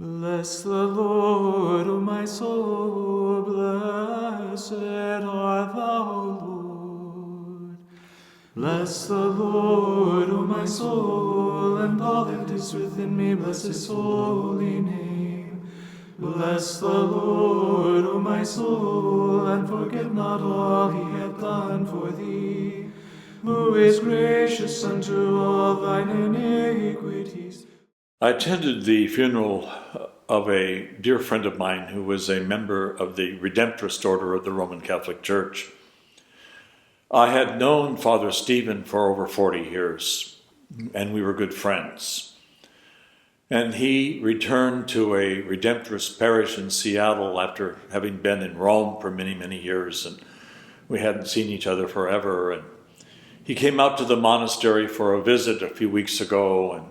Bless the Lord, O my soul, blessed art thou, Lord. Bless the Lord, O my soul, and all that is within me, bless his holy name. Bless the Lord, O my soul, and forget not all he hath done for thee, who is gracious unto all thine iniquities. I attended the funeral of a dear friend of mine who was a member of the Redemptorist Order of the Roman Catholic Church. I had known Father Stephen for over 40 years, and we were good friends. And he returned to a Redemptorist parish in Seattle after having been in Rome for many, many years, and we hadn't seen each other forever. And he came out to the monastery for a visit a few weeks ago, and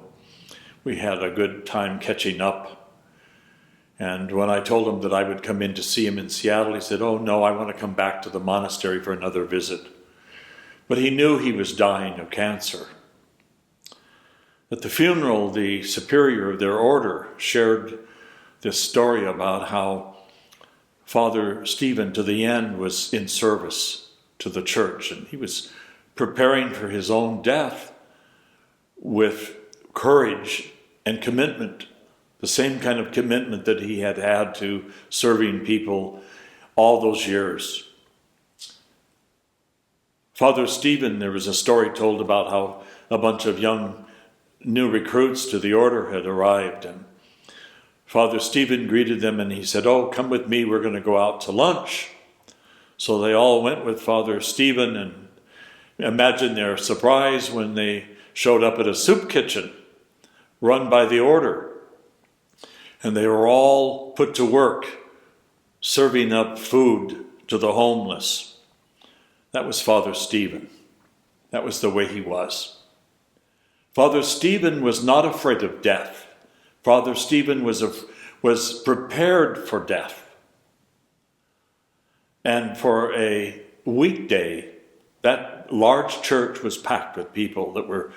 we had a good time catching up. And when I told him that I would come in to see him in Seattle, he said, "Oh no, I want to come back to the monastery for another visit." But he knew he was dying of cancer. At the funeral, the superior of their order shared this story about how Father Stephen, to the end, was in service to the church, and he was preparing for his own death with courage and commitment, the same kind of commitment that he had had to serving people all those years. Father Stephen, there was a story told about how a bunch of young new recruits to the order had arrived, and Father Stephen greeted them and he said, "Oh, come with me, we're going to go out to lunch." So they all went with Father Stephen, and imagine their surprise when they showed up at a soup kitchen run by the order. And they were all put to work serving up food to the homeless. That was Father Stephen. That was the way he was. Father Stephen was not afraid of death. Father Stephen was prepared for death. And for a weekday, that large church was packed with people that were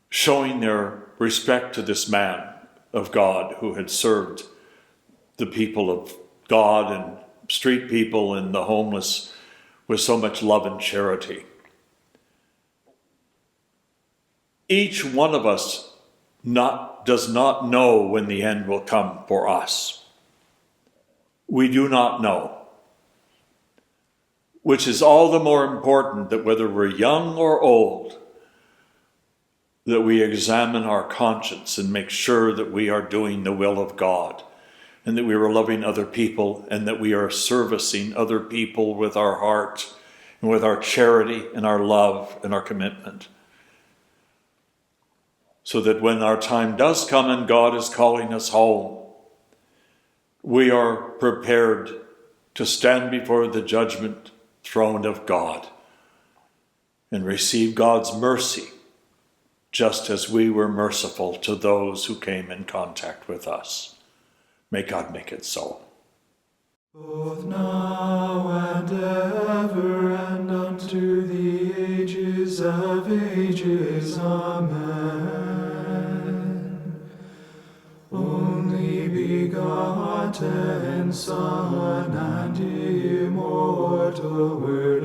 showing their respect to this man of God who had served the people of God and street people and the homeless with so much love and charity. Each one of us does not know when the end will come for us. We do not know. Which is all the more important that whether we're young or old, that we examine our conscience and make sure that we are doing the will of God, and that we are loving other people, and that we are servicing other people with our heart and with our charity and our love and our commitment. So that when our time does come and God is calling us home, we are prepared to stand before the judgment throne of God and receive God's mercy, just as we were merciful to those who came in contact with us. May God make it so. Both now and ever, and unto the ages of ages. Amen. Only begotten Son and immortal Word,